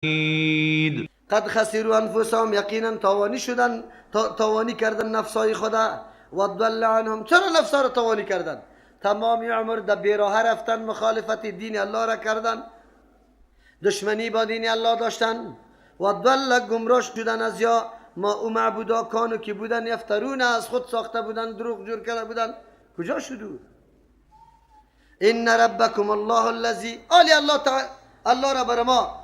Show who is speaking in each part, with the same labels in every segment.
Speaker 1: قد خسروا انفسهم، یقینا تاوانی شدن، تاوانی کردن نفسای خدا. و ضل عنهم، چرا نفسا را تاوانی کردن؟ تمامی عمر در بیراه رفتن، مخالفت دین الله را کردن، دشمنی با دین الله داشتن. و ضل، گمراه شدن از یا ما او معبودا کانو که بودن یفترون، از خود ساخته بودن، دروغ جور کرده بودن. کجا شدو؟ ان ربکم الله الذی، آلی الله را بر ما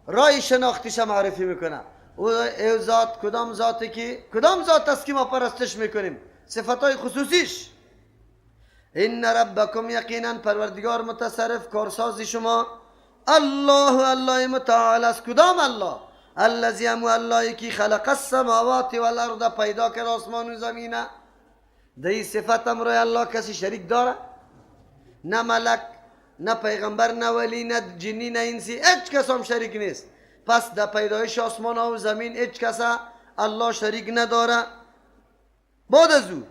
Speaker 1: رای شناختیش معرفی میکنه. او ذات کدام ذاتی که کدام ذات است که ما پرستش میکنیم، صفاتای خصوصیش. ان ربکم، یقینا پروردگار متصرف کارساز شما، الله متعال است. کدام الله؟ الذی، هم اللهی که خلق السماوات والارض، پیدا کرد آسمان و زمین. در این صفت امروی الله کسی شریک داره؟ نه ملک، نه پیغمبر، نه ولی، نه جنی، نه انسی، هیچ کس هم شریک نیست. پس در پیدایش آسمان و زمین هیچ کس الله شریک نداره. بعد از او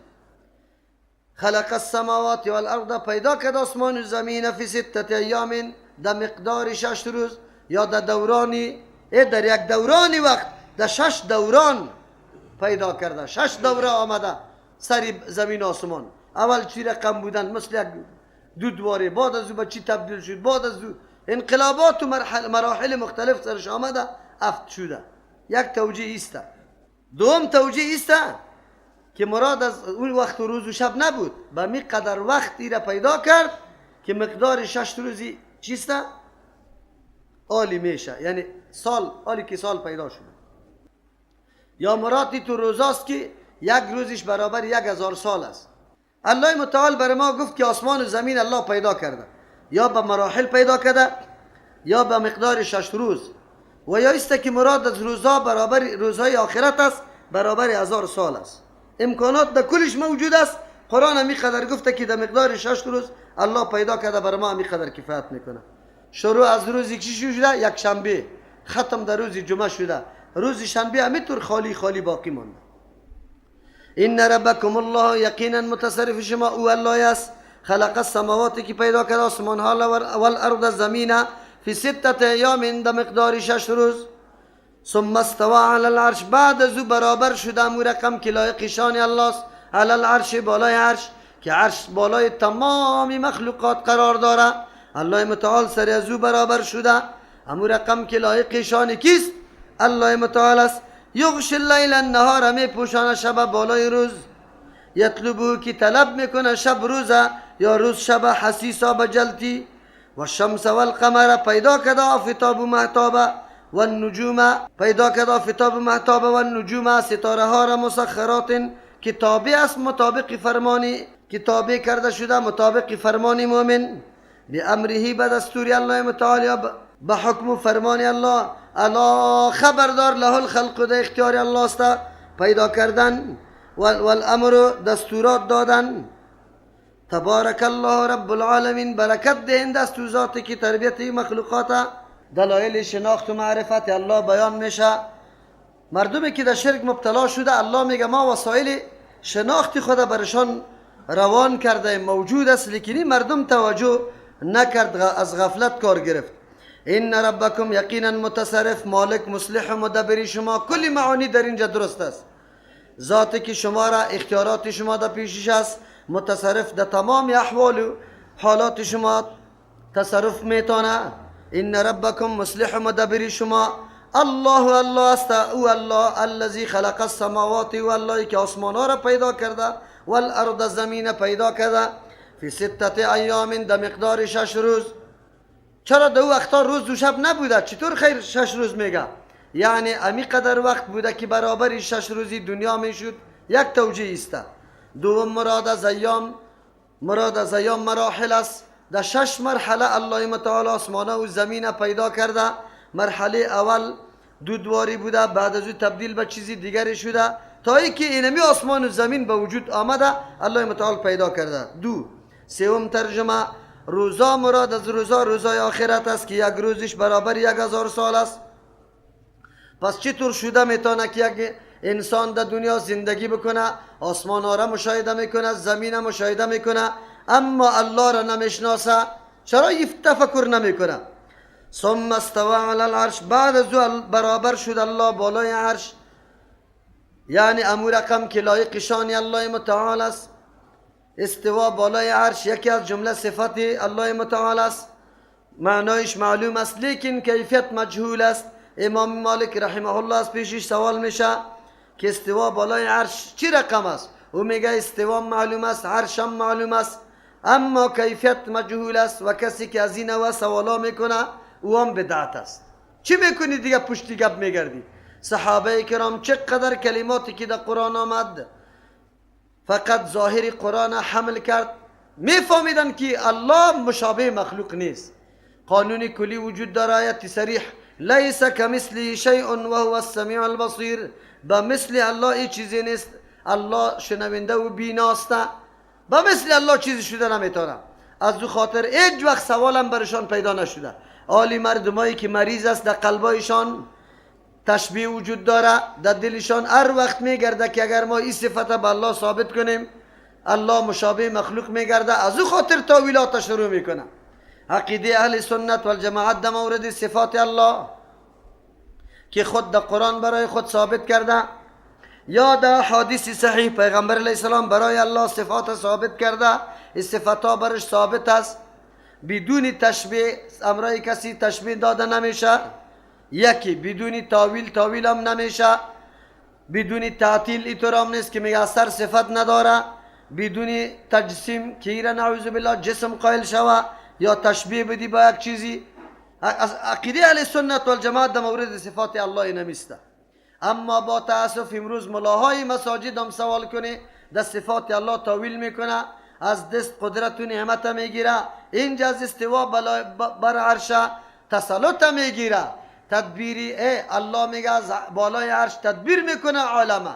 Speaker 1: خلق السماوات والارض، پیدا کرد آسمان و زمین فی 6 ایام، در مقدار 6 روز، یا در دورانی، در یک دورانی وقت، در 6 دوران پیدا کرده. 6 دوره آمده سر زمین آسمان. اول چی رقم بودن، مثل یک دودواره، بعد از او به چی تبدیل شد، بعد از او انقلابات و مراحل مختلف سرش آمده، افت شده. یک توجیه است. دوم توجیه است که مراد از اون وقت و روز و شب نبود، به می قدر وقتی را پیدا کرد که مقدار 6 روزی چیست؟ آلی میشه، یعنی سال، آلی که سال پیدا شده. یا مرادی تو روزاست که یک روزش برابر 1000 سال است. الله متعال بر ما گفت که آسمان و زمین الله پیدا کرده، یا به مراحل پیدا کرده، یا به مقدار 6 روز، و یا است که مراد از روزها برابر روزهای آخرت است، برابر 1000 سال است. امکانات در کلش موجود است. قرآن همی قدر گفته که در مقدار 6 روز الله پیدا کرده، بر ما همی قدر کفایت میکنه. شروع از روزی که شده یک شنبه، ختم در روز جمعه شده، روز شنبه همینطور خالی خالی باقی مانده. ان ربکم الله، یقینا متصرف شما او الله است. خلق السماوات، که پیدا کرد آسمان ها و الارض، زمین، فی 6 ایام، در مقدار 6 روز. ثم استوى علی العرش، بعد از او برابر شده امو رقم که لایق شان الله است. علی العرش، بالای عرش، که عرش بالای تمام مخلوقات قرار داره. الله متعال سر از او برابر شده، امو رقم که لایق شان کیست؟ الله متعال است. یغش اللیل النهار، می پوشانه شب بالای روز. یطلبو، که طلب میکنه شب روزه، یا روز شب، حسیسا بجلتی. و الشمس والقمر، پیدا کرده آفتاب و مهتاب، و النجوم، پیدا کرده آفتاب و مهتاب، و النجوم، ستاره ها را، مسخرات، که تابع است مطابق فرمانی، که تابع کرده شده مطابق فرمان مؤمن. بامره، به دستور الله متعال، یا به حکم و فرمان الله. الا، خبردار، له الخلق، در اختیار الله است پیدا کردن، والامر، دستورات دادن. تبارک الله رب العالمین، برکت دهنده است تو ذاتی که تربیت مخلوقات. دلایل شناخت و معرفت الله بیان میشه. مردمی که در شرک مبتلا شده، الله میگه ما وسایل شناخت خود برشان روان کرده، موجود است، لیکن مردم توجه نکرد، از غفلت کار گرفت. ان ربکم، یقینا متصرف، مالک، مصلح و مدبر شما. کلی معانی در اینجا درست است. ذاتی که شما را، اختیارات شما در پیشش است، متصرف در تمام احوال و حالات شما تصرف میتونه. ان ربکم، مصلح و مدبر شما. الله است، او الله الذی خلق السماوات، و الله که آسمان ها را پیدا کرده، والارض، زمین پیدا کرده، فی 6 ایام، در مقدار 6 روز. چرا در او وقتا روز و شب نبوده؟ چطور خیر 6 روز میگه؟ یعنی امی قدر وقت بوده که برابر 6 روزی دنیا میشد. یک توجیه است. دوم مراد از ایام مراحل است. در 6 مرحله الله متعال آسمان و زمین پیدا کرده. مرحله اول دودواری بوده، بعد از او تبدیل به چیزی دیگری شده، تا اینکه اینمی آسمان و زمین به وجود آمده، الله متعال پیدا کرده. سوم ترجمه، روزا مراد از روزای آخرت است که یک روزش برابر 1000 سال است. پس چطور شده میتونه که یک انسان در دنیا زندگی بکنه، آسمان ها را مشاهده میکنه، زمین را مشاهده میکنه، اما الله را نمیشناسه؟ چرا تفکر نمیکنه؟ ثم استوى على العرش، بعد از او برابر شد الله بالای عرش. یعنی امو رقم که لایق شان الله متعال است. استوا بالای عرش یکی از جمله صفات الله متعال است، معنایش معلوم است لیکن کیفیت مجهول است. امام مالک رحمه الله از پیشش سوال میشه که استوا بالای عرش چی رقم است؟ او میگه استوا معلوم است، عرش هم معلوم است، اما کیفیت مجهول است و کسی که از این و سوالا میکنه او هم بدعت است. چی میکنی دیگه پشتی گپ میگردی؟ صحابه کرام چقدر کلماتی که در قرآن آمد فقط ظاهر قرآن حمل کرد، میفهمیدن که الله مشابه مخلوق نیست. قانون کلی وجود داره، آیت صریح لیس کمثله شیء و هو السمیع البصیر، به مثل الله ای چیزی نیست، الله شنونده و بیناست، به مثل الله چیزی شده نمیتونه. از دو خاطر هیچ وقت سوالم برشان پیدا نشده. حالی مردمایی که مریض است در قلبایشان تشبیه وجود داره، در دلشان هر وقت میگرده که اگر ما این صفت به الله ثابت کنیم الله مشابه مخلوق میگرده، از او خاطر تاویلات شروع میکنه. عقیده اهل سنت والجماعت در مورد صفات الله که خود در قرآن برای خود ثابت کرده یا در حدیث صحیح پیغمبر علیه السلام برای الله صفات ثابت کرده، این صفات ها برش ثابت است، بدون تشبیه امرای کسی تشبیه داده نمیشه. یکی بدون تاویل هم نمیشه، بدون تعطیل اینطور هم نیست که میگه اثر صفت نداره، بدون تجسیم که ایره نعوذ بالله جسم قائل شوه یا تشبیه بدی با یک چیزی. عقیده اهل سنت والجماعت در مورد صفات الله نمیسته. اما با تاسف امروز ملاهای مساجد هم سوال کنه در صفات الله تاویل میکنه، از دست قدرت و نعمت میگیره، اینجا از استوا بر عرش تسلط میگیره. تدبیری الله میگه از بالای عرش تدبیر میکنه عالمه.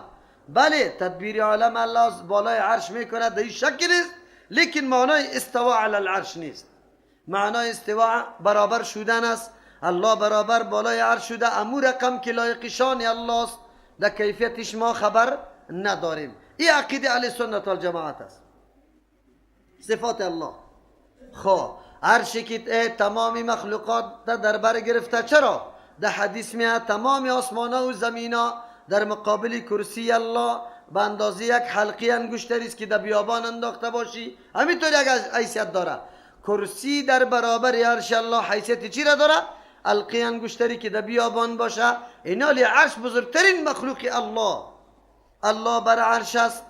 Speaker 1: بله تدبیر عالم الله از بالای عرش میکنه، در این شک نیست، لیکن معنای استوا علی العرش نیست. معنای استوا برابر شدن است. الله برابر بالای عرش شده، امو رقم که لایق شان الله است، در کیفیتش ما خبر نداریم. این عقیده اهل سنت والجماعت است. صفات الله خب عرشی که تمامی مخلوقات در بر گرفته، چرا؟ در حدیث میاد تمام آسمان ها و زمین ها در مقابل کرسی الله به اندازه یک حلقه انگشتری است که در بیابان انداخته باشی، همینطور یک حیثیت داره. کرسی در برابر عرش الله حیثیت چی را داره؟ حلقه انگشتری که در بیابان باشه. اینالی عرش بزرگترین مخلوق الله بر عرش است.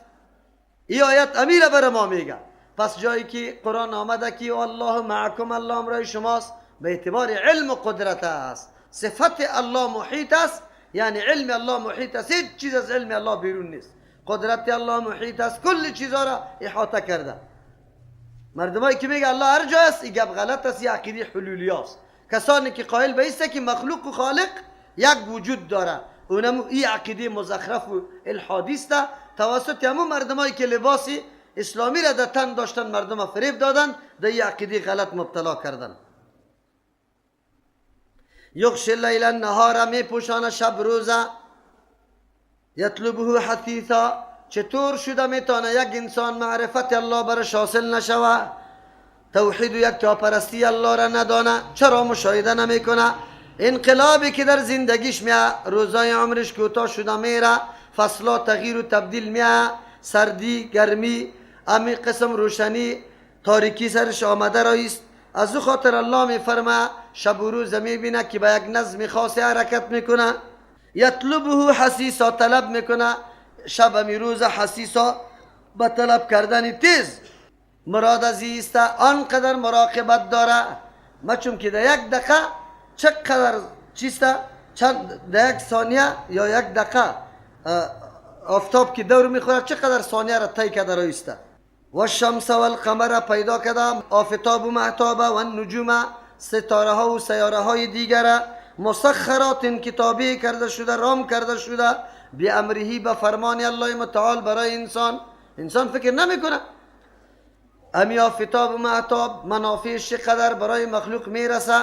Speaker 1: این آیت امیر بر ما میگه. پس جایی که قرآن آمده که الله معکم، الله امرای شماست، به اعتبار علم و قدرت است. صفت الله محیط است، یعنی علم الله محیط است، هیچ چیز از علم الله بیرون نیست. قدرت الله محیط است، کل چیزها را احاطه کرده. مردمایی که میگه الله هر جا است، این گپ غلط است، این عقیده حلولی است. کسانی که قائل به است که مخلوق و خالق یک وجود داره، اونم این عقیده مزخرف و الحادی است. توسط همون مردمایی که لباسی اسلامی را در تن داشتن مردم فریب دادن، در این عقیده غلط مبتلا کردن. یغشی اللیل النهار، می پوشانه شب روزه، یطلبه حثیثا، چطور شده میتونه یک انسان معرفت الله برش حاصل نشوه، توحید و یکتاپرستی الله را ندانه، چرا مشاهده نمیکنه؟ انقلابی که در زندگیش میه، روزای عمرش کوتاه شده میره، فصلا تغییر و تبدیل میه، سردی گرمی، امی قسم روشنی تاریکی سرش آمده رایست. از او خاطر الله میفرمه شب و روز میبینه که به یک نظم خاصی حرکت میکنه. یطلبه حسیسا، طلب میکنه شب امی روز حسیسا، به طلب کردن تیز. مراد از است آنقدر مراقبت داره، مچون که در یک دقیقه چقدر چیسته، چند در یک ثانیه یا یک دقیقه آفتاب که دور میخوره چقدر ثانیه را طی کرده رایسته. و الشمس و القمر، پیدا کرده آفتاب و مهتاب و النجوم، ستاره ها و سیاره های دیگر، مسخرات کتابی کرده شده، رام کرده شده، بی امرهی، به فرمان الله متعال برای انسان فکر نمیکنه. امی آفتاب و مهتاب منافعش چقدر برای مخلوق میرسه،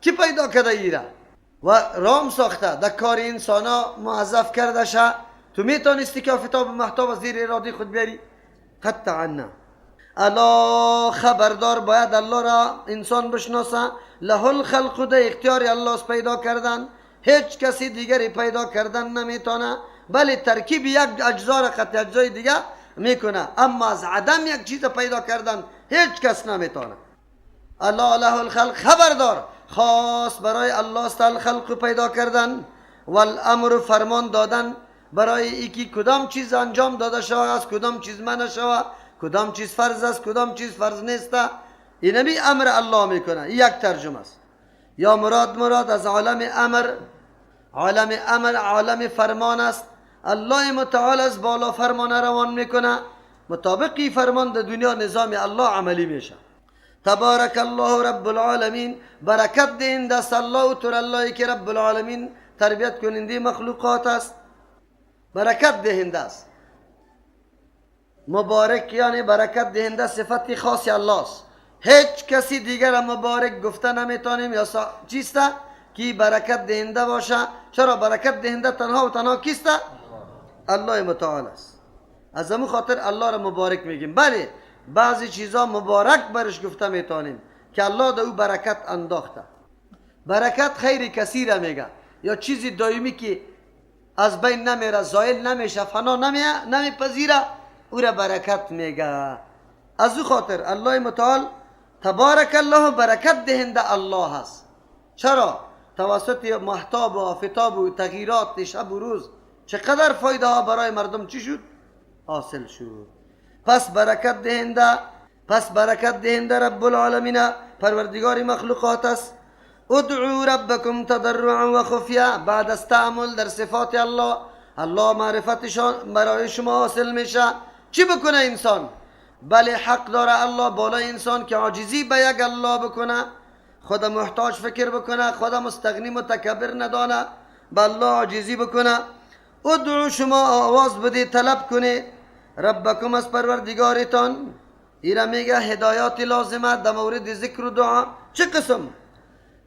Speaker 1: کی پیدا کرده ایره و رام ساخته، در کار انسان ها موظف کرده شه. تو میتونستی که آفتاب و مهتاب از زیر اراده خود بیاری؟ قطعا نه. الا خبردار، باید الله را انسان بشناسه. له الخلق، ده اختیار الله است پیدا کردن، هیچ کسی دیگری پیدا کردن نمیتونه، بله ترکیب یک اجزا را قطع اجزای دیگه میکنه، اما از عدم یک چیز پیدا کردن هیچ کس نمیتونه. الا له الخلق، خبردار خاص برای الله است الخلق پیدا کردن، والامر فرمان دادن برای اینکه کدام چیز انجام داده شود، از کدام چیز منع شود، کدام چیز فرض است، کدام چیز فرض نیست. اینمی امر الله میکنه. یک ترجمه است. یا مراد از عالم امر عالم فرمان است. الله متعال از بالا فرمان روان میکنه، مطابقی فرمان در دنیا نظام الله عملی میشه. تبارک الله رب العالمین، برکت دهنده است الله و تر اللهی که رب العالمین تربیت کننده مخلوقات است، برکت دهنده است. مبارک یعنی برکت دهنده صفتی خاصی الله است، هیچ کسی دیگر مبارک گفته نمیتونیم یا چیسته که برکت دهنده باشه. چرا برکت دهنده تنها و تنها کیسته؟ الله متعال است. از همون خاطر الله را مبارک میگیم. بله بعضی چیزا مبارک برش گفته میتونیم که الله در او برکت انداخته. برکت خیر کثیر میگه، یا چیزی دائمی که از بین نمیره، زائل نمیشه، فنا نمیپذیره، او را برکت میگه. از او خاطر الله متعال تبارک الله برکت دهنده الله هست. چرا؟ توسط مهتاب و آفتاب و تغییرات شب و روز چقدر فایده ها برای مردم چی شد؟ حاصل شد. پس برکت دهنده رب العالمین پروردگار مخلوقات است. ادعو ربکم تضرعا و خفیه، بعد از تأمل در صفات الله معرفتشان برای شما حاصل میشه. چی بکنه انسان؟ بله حق داره الله بالای انسان که عاجزی به یک الله بکنه، خود محتاج فکر بکنه، خود مستغنی متکبر ندانه، به الله عاجزی بکنه. ادعو، شما آواز بده، طلب کنه، ربکم از پروردگارتان. ایرا میگه هدایات لازمه در مورد ذکر و دعا. چه قسم؟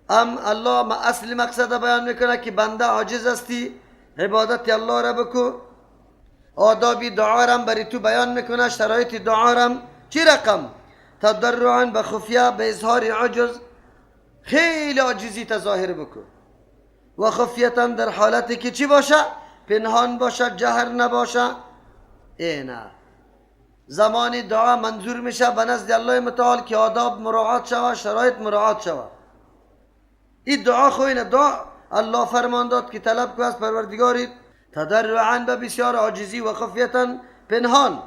Speaker 1: الله اصل مقصد بیان میکنه که بنده عاجز استی، عبادت الله را بکو. آدابی دعا را برای تو بیان میکنه، شرایط دعا را. چی رقم؟ تضرعا به خفیه، به اظهار عجز، خیلی عاجزی تظاهر بکو. و خفیتا در حالتی که چی باشه؟ پنهان باشه، جهر نباشه. نه زمان دعا منظور میشه به نزد الله متعال که آداب مراعات شود، شرایط مراعات شود. این دعا خوینه دعا الله فرمان داد که طلب کو از پروردگارت تضرعا، به بسیار عاجزی، و خفیتا پنهان.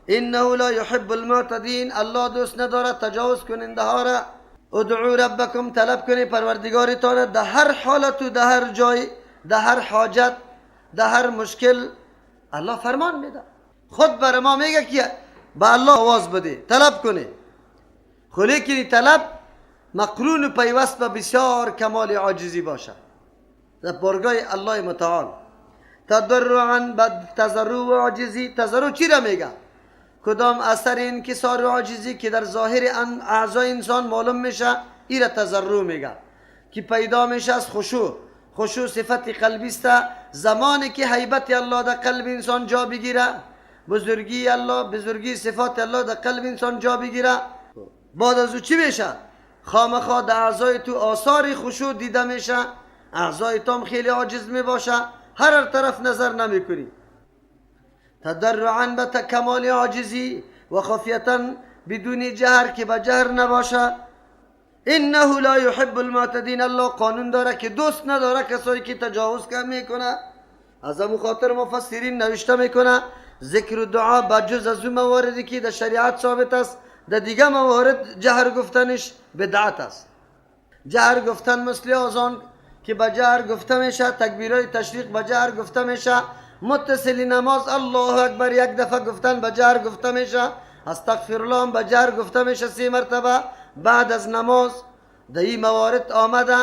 Speaker 1: انه لا يحب المعتدین، الله دوست نداره تجاوز کننده ها را. ادعو ربکم، طلب کنی پروردگارتان در هر حالت و در هر جای، در هر حاجت، در هر مشکل. الله فرمان میده، خود بر ما میگه که به الله آواز بده، طلب کنی. لیکن طلب مقرون و پیوست به بسیار کمال عاجزی باشه در بارگاه الله متعال. تضرعا، به تضرع و عاجزی. تضرع چی را میگه؟ کدام اثر انکسار و عاجزی که در ظاهر اعضای انسان معلوم میشه، این را تضرع میگه، که پیدا میشه از خشوع. خشوع صفت قلبی است. زمانی که هیبت الله در قلب انسان جا بگیره، بزرگی الله، بزرگی صفات الله در قلب انسان جا بگیره، بعد از او چی میشه؟ خامخا در اعضای تو آثار خشوع دیده میشه، اعضای تو خیلی عاجز میباشه، هر طرف نظر نمیکنی. تضرعا به کمال عاجزی، و خفیتا بدون جهر، که به جهر نباشه. انه لا يحب المعتدین، الله قانون داره که دوست نداره کسایی که تجاوز میکنه. از همون خاطر مفسرین نوشته میکنه ذکر و دعا بجز از اون مواردی که در شریعت ثابت است، در دیگه موارد جهر گفتنش بدعت است. جهر گفتن مثل آذان که به جهر گفته میشه، تکبیرهای تشریق به جهر گفته میشه، متصل نماز الله اکبر یک دفعه گفتن به جهر گفته میشه، استغفرالله به جهر گفته میشه 3 مرتبه بعد از نماز. در این موارد آمده.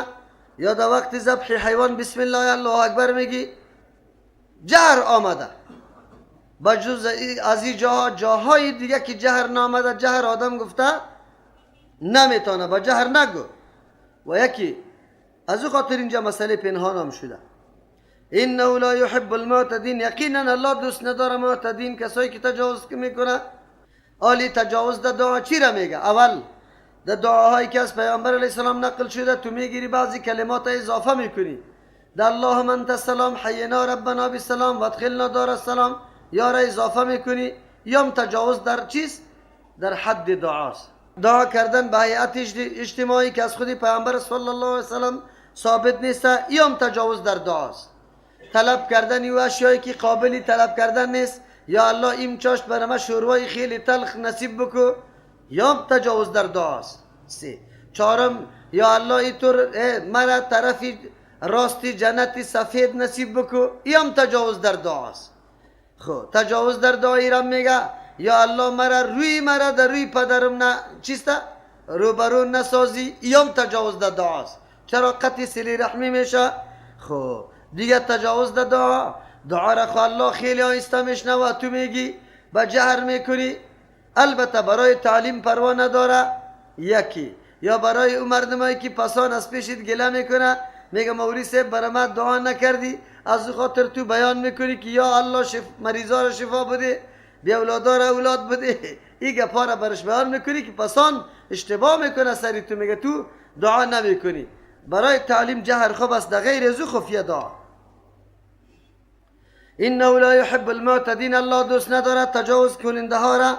Speaker 1: یا در وقت ذبح حیوان بسم الله الله اکبر میگی، جهر آمده. بجز از این جاهای دیگه که جهر نامده، جهر آدم گفته نمیتونه، با جهر نگو. و یکی از او خاطر اینجا مسئله پنهان هم شده. انه لا يحب المعتدین، یقینا الله دوست نداره معتدین، کسایی که تجاوز میکنه. آلی تجاوز در دعا چی را میگه؟ اول در دعاهایی که از پیامبر علیه السلام نقل شده تو میگیری بعضی کلمات اضافه میکنی. در اللهم انت السلام حینا ربنا بالسلام و ادخلنا دار السلام یا را اضافه میکنی. یا تجاوز در چیست؟ در حد دعاست. دعا کردن به هیئت اجتماعی که از خودی پیامبر صلی الله علیه وسلم ثابت نیست، یا تجاوز در دعاست. طلب کردن و اشیایی که قابلی طلب کردن نیست، یا الله این چاشت برام شوروای خیلی تلخ نصیب بکو، یا تجاوز در دعاست. چهارم یا الله اینطور مرا طرفی راستی جنتی سفید نصیب بکو، یا تجاوز در دعاست. خب تجاوز در دعایی را میگه یا الله مرا در روی پدرم نه چیسته روبرو نسازی، یا تجاوز در دعاست. چرا قطع سلی رحمی میشه؟ خب دیگه تجاوز در دعا را خو الله خیلی آهسته میشنوه، تو میگی با جهر میکنی. البته برای تعلیم پروا نداره یکی، یا برای اون مردمایی که پسان از پیشت گله میکنه میگه مولوی صاحب برای من دعا نکردی، از خاطر تو بیان میکنی که یا الله مریضا را شفا بده، بی اولادا را اولاد بده. این گپا را برش بیان میکنی که پسان اشتباه میکنه سری تو، میگه تو دعا نمیکنی. برای تعلیم جهر خوب است، در غیر از او خفیه دعا. انه لا يحب المعتدین، الله دوست نداره تجاوز کننده ها را.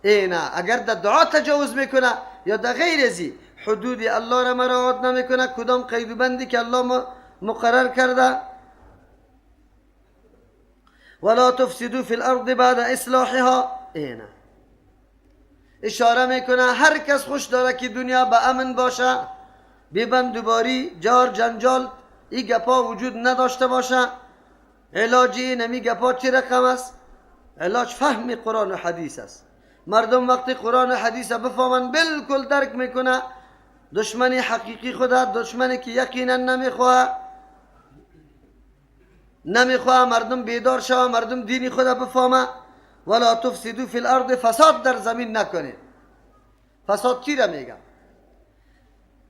Speaker 1: نه اگر در دعا تجاوز میکنه یا در غیر ازی حدود الله را مراعات نمیکنه، کدام قید و بندی که الله مقرر کرده. ولا تفسدوا فی الارض بعد اصلاحها. نه اشاره میکنه هر کس خوش داره که دنیا به امن باشه، ببندوباری جار جنجال این گپا وجود نداشته باشه. علاجی نمی گپا چی رقم است؟ علاج فهم قرآن و حدیث است. مردم وقتی قرآن و حدیث بفهمن بالکل درک میکنه. دشمنی حقیقی خدا، دشمنی که یقینا نمیخواه مردم بیدار شوه، مردم دینی خدا بفهمه. ولا تفسدوا فی الارض، فساد در زمین نکنه. فساد چی را میگم؟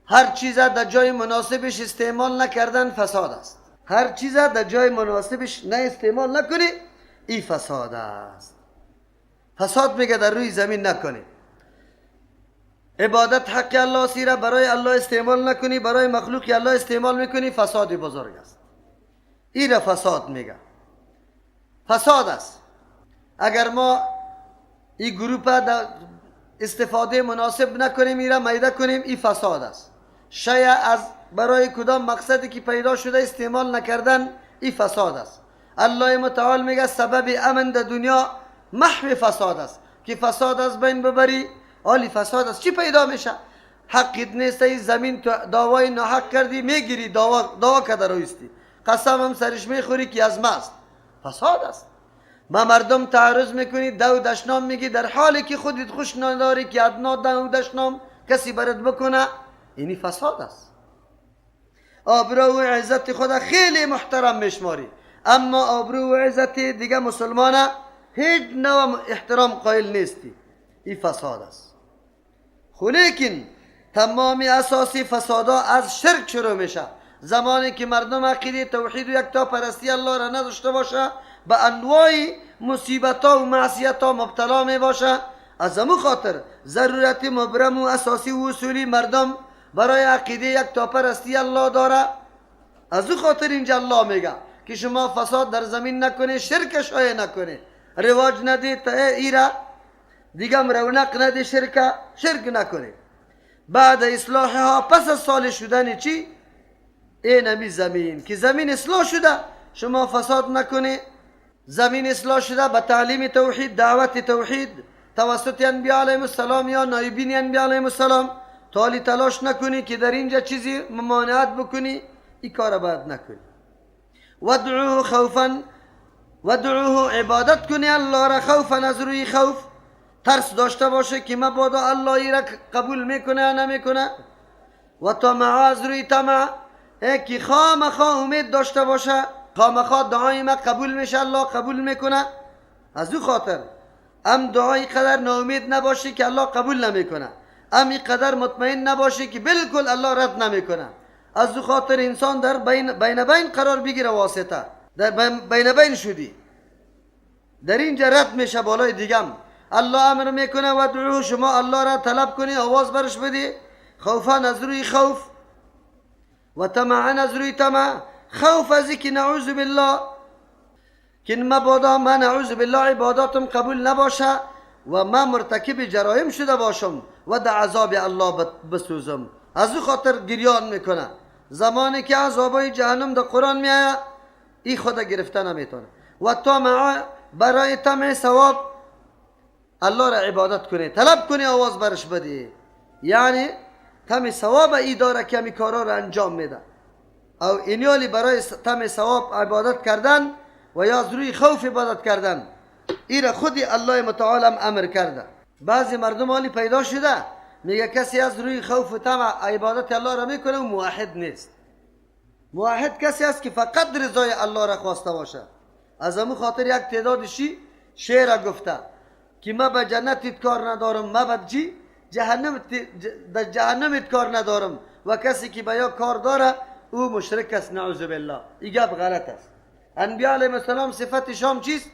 Speaker 1: هر چیز در جای مناسبش استعمال نکردن فساد است. هر چیز در جای مناسبش نه استعمال نکنی، این فساد است. فساد میگه در روی زمین نکنی. عبادت حق الله سیره برای الله استعمال نکنی، برای مخلوق الله استعمال میکنی، فساد بزرگ است. این را فساد میگه. فساد است. اگر ما این گروپ استفاده مناسب نکنیم، این را میده کنیم، این فساد است. شیء از برای کدام مقصدی که پیدا شده استعمال نکردن، این فساد است. الله متعال میگه سبب امن در دنیا محو فساد است، که فساد از بین ببری. آلی فساد است چی پیدا میشه؟ حقیت نیست، این زمین تو دعوای ناحق کردی میگیری، دعوا کده رویستی، قسم هم سرش میخوری که از ماست. فساد است. ما مردم تعرض میکنی، دو دشنام میگی، در حالی که خودت خوش نداری که ادنا دو دشنام کسی برد بکنه. اینی فساد است. آبرو و عزت خدا خیلی محترم میشماری، اما آبرو و عزت دیگه مسلمانه هیچ نوع احترام قائل نیستی. این فساد است. خو لیکن تمامی اساسی فسادا از شرک شروع میشه. زمانی که مردم عقیده توحید و یکتا پرستی الله را نداشته باشه، به انواع مصیبت ها و معصیت ها مبتلا می باشه. از همون خاطر ضرورت مبرم و اساسی و اصولی مردم برای عقیده یکتا پرستی الله داره. از اون خاطر اینجا الله میگه که شما فساد در زمین نکنه، شرک شایع نکنه، رواج نده تا ایرا دیگه رونق نده، شرک نکنه. بعد اصلاحها، پس از صالح شدن چی؟ این همی زمین که زمین اصلاح شده، شما فساد نکنه. زمین اصلاح شده به تعلیم توحید، دعوت توحید توسط انبیاء علیهم السلام یا نایبین انبیاء علیهم السلام. تالی تلاش نکنی که در اینجا چیزی ممانعت بکنی، این کار باید نکنی. ودعوه خوفا، ودعوه عبادت کنی الله را خوفا، از روی خوف ترس داشته باشه که مبادا الله ای را قبول میکنه یا نمیکنه. و طمع، از روی طمع که خامخا امید داشته باشه خامخا دعای ما قبول میشه، الله قبول میکنه. از او خاطر ام دعای قدر ناامید نباشه که الله قبول نمیکنه، ام قدر مطمئن نباشه که بالکل الله رد نمیکنه. از او خاطر انسان در بین قرار بگیره، واسطه در بین شدی، در اینجا رد میشه، بالای دیگم الله امر میکنه و دعوه شما الله را طلب کنی آواز برش بدی خوفا از روی خوف و طمعا از روی طمع خوف از اینکه نعوذ بالله که مبادا من نعوذ بالله عباداتم قبول نباشه و من مرتکب جرایم شده باشم و در عذاب الله بسوزم از او خاطر گریان میکنه زمانی که عذابای جهنم در قرآن میآید این خود گرفته نمیتونه و طمع برای طمع ثواب الله را عبادت کنی طلب کنی آواز برش بدی یعنی طمع ثواب ای داره که همی کارا را انجام میده او اینیالی برای طمع ثواب عبادت کردن و یا از روی خوف عبادت کردن این را خودی الله متعال امر کرده بعضی مردم حالی پیدا شده میگه کسی از روی خوف و طمع عبادت الله را میکنه و موحد نیست موحد کسی است که فقط رضای الله را خواسته باشه از همون خاطر یک تعدادشی شعر گفته که ما به جنتت کار ندارم ما به جهنمت کار ندارم و کسی که به یا کار داره او مشرک است نعوذ بالله این گپ غلط است انبیاء علیهم السلام صفتشان چیست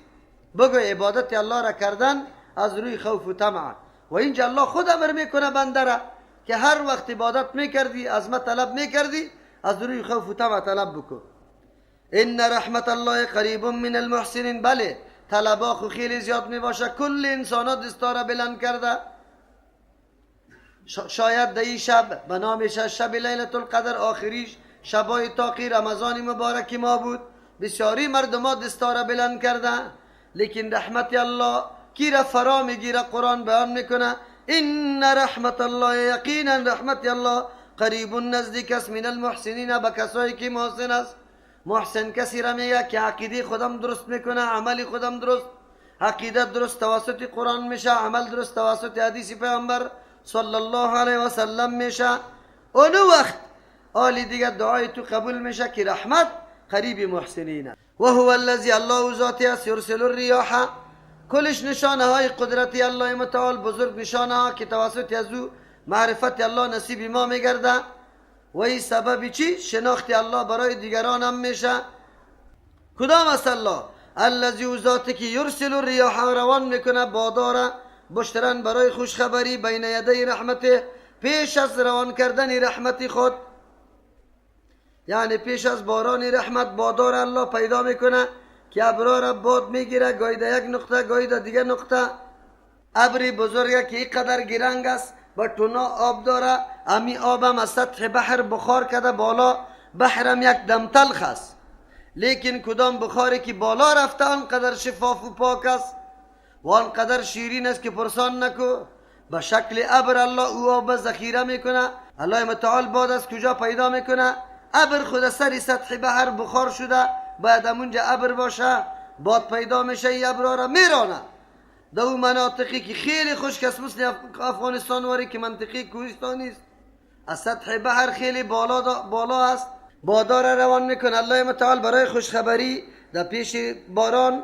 Speaker 1: بگو عبادت الله را کردن از روی خوف و طمع و اینجا الله خود امر میکنه بنده را که هر وقت عبادت میکردی از ما طلب میکردی از روی خوف و طمع طلب بکن ان رحمت الله قریب من المحسنین بله طلبا خو خیلی زیاد میباشه کل انسانا دستارا بلند کرده شاید در این شب به نامش شب لیلت القدر آخریش شبای تاقی رمضان مبارک ما بود بسیاری مردم دستارا بلند کرده لیکن رحمت الله کی را فرا میگیره قرآن بیان میکنه ان رحمت الله یقینا رحمت الله قریب نزدیک است من المحسنین به کسایی که محسن است محسن کسی را میگه که عقیده خودم درست میکنه عملی خودم درست عقیده درست توسط قرآن میشه عمل درست توسط حدیث پیامبر صلی الله علیه و سلم میشه اون وقت آلی دیگه دعای تو قبول میشه که رحمت قریب محسنین و هو الذی الله ذاتی است یرسل الریاح کلش نشانه های قدرتی الله متعال بزرگ نشانه ها که توسط از او معرفت الله نصیب ما میگرده و این سببی چی؟ شناخت الله برای دیگران هم میشه کدام است الله؟ الذی ذاتی که یرسل الریاح روان میکنه بادارا بشترن برای خوشخبری بین یدی رحمت پیش از روان کردن رحمت خود یعنی پیش از باران رحمت بادار الله پیدا میکنه که ابرار باد میگیره گاهی در یک نقطه گاهی در دیگه نقطه ابری بزرگه که این قدر گرنگ است با تونا آب داره امی آبم از سطح بحر بخار کده بالا بحرم یک دم تلخ است لیکن کدام بخاری که بالا رفته آنقدر شفاف و پاک است و آنقدر شیرین است که پرسان نکو به شکل ابر الله او آب ذخیره میکنه الله متعال باد از کجا پیدا میکنه ابر خود سری سطح بحر بخار شده باید همونجا ابر باشه باد پیدا میشه ای ابرها را میرانه در اون مناطقی که خیلی خشک است مثل افغانستان واری که منطقه کوهستانی است از سطح بحر خیلی بالا است بادا را روان میکنه الله متعال برای خوشخبری در پیش باران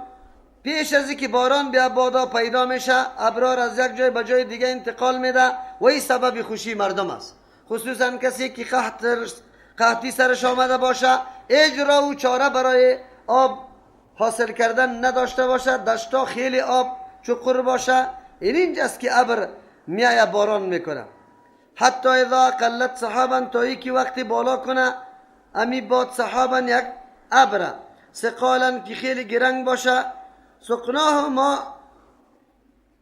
Speaker 1: پیش از اینکه باران بیا بادا پیدا میشه ابرار از یک جای به جای دیگه انتقال میده و این سبب خوشی مردم است خصوصا کسی که قحطی سرش آمده باشه اجرا و چاره برای آب حاصل کردن نداشته باشه دشتا خیلی آب چقر باشه اینجاست که ابر میایه باران میکنه حتی اذا قلت سحابا تا ای که وقتی بالا کنه امی باد سحابا یک ابر ثقالا که خیلی گرنگ باشه سقناه ما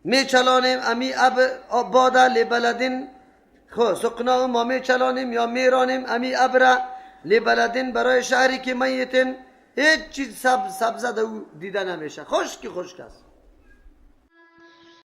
Speaker 1: میچلانیم امی باده لبلدین خو سقناه ما میچلانیم یا میرانیم امی ابر لبلدین برای شهری که میتن هیچ چیز سبزه دیده نمیشه خشک است